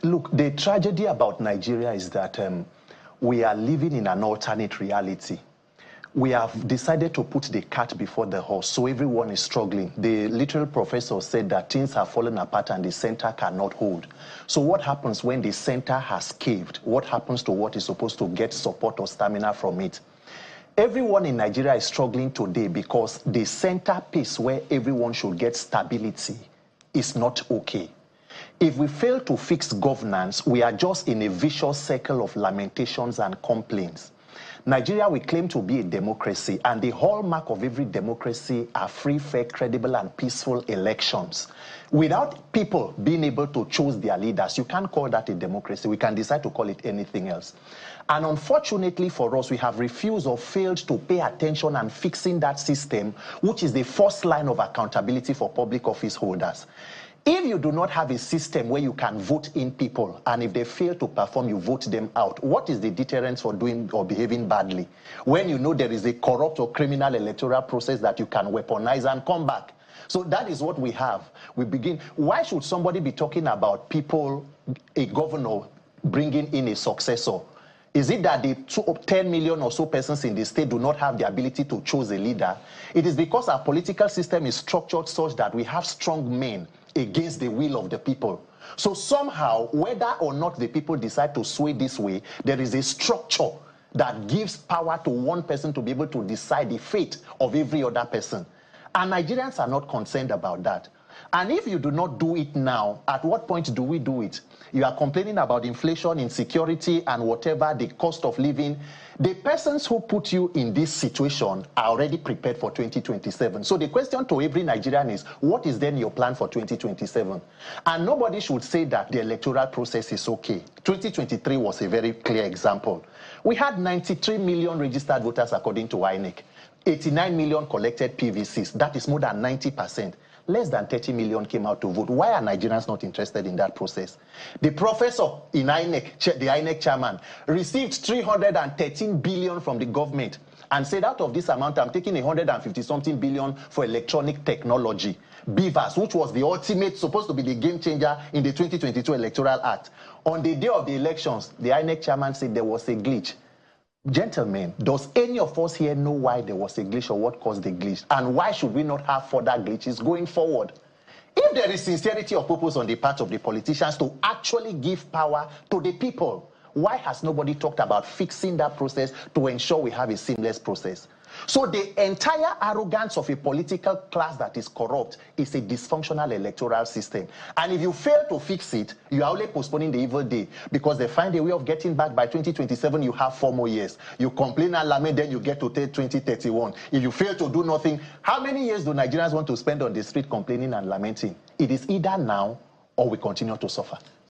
Look, the tragedy about Nigeria is that we are living in an alternate reality. We have decided to put the cart before the horse, so everyone is struggling. The literal professor said that things have fallen apart and the center cannot hold. So what happens when the center has caved? What happens to what is supposed to get support or stamina from it? Everyone in Nigeria is struggling today because the center piece where everyone should get stability is not okay. If we fail to fix governance, we are just in a vicious circle of lamentations and complaints. Nigeria, we claim to be a democracy, and the hallmark of every democracy are free, fair, credible, and peaceful elections. Without people being able to choose their leaders, you can't call that a democracy. We can decide to call it anything else. And unfortunately for us, we have refused or failed to pay attention and fixing that system, which is the first line of accountability for public office holders. If you do not have a system where you can vote in people, and if they fail to perform, you vote them out, what is the deterrence for doing or behaving badly? When you know there is a corrupt or criminal electoral process that you can weaponize and come back. So that is what we have. We begin. Why should somebody be talking about people, a governor, bringing in a successor? Is it that the 10 million or so persons in the state do not have the ability to choose a leader? It is because our political system is structured such that we have strong men against the will of the people. So somehow, whether or not the people decide to sway this way, there is a structure that gives power to one person to be able to decide the fate of every other person. And Nigerians are not concerned about that. And if you do not do it now, at what point do we do it? You are complaining about inflation, insecurity, and whatever, the cost of living. The persons who put you in this situation are already prepared for 2027. So the question to every Nigerian is, what is then your plan for 2027? And nobody should say that the electoral process is okay. 2023 was a very clear example. We had 93 million registered voters according to INEC. 89 million collected PVCs. That is more than 90%. Less than 30 million came out to vote. Why are Nigerians not interested in that process? The professor in INEC, the INEC chairman, received 313 billion from the government and said, out of this amount, I'm taking 150-something billion for electronic technology. BVAS, which was the ultimate, supposed to be the game changer in the 2022 Electoral Act. On the day of the elections, the INEC chairman said there was a glitch. Gentlemen, does any of us here know why there was a glitch or what caused the glitch? And why should we not have further glitches going forward? If there is sincerity of purpose on the part of the politicians to actually give power to the people, why has nobody talked about fixing that process to ensure we have a seamless process? So the entire arrogance of a political class that is corrupt is a dysfunctional electoral system. And if you fail to fix it, you are only postponing the evil day, because they find a way of getting back by 2027, you have 4 more years. You complain and lament, then you get to 2031. If you fail to do nothing, how many years do Nigerians want to spend on the street complaining and lamenting? It is either now or we continue to suffer.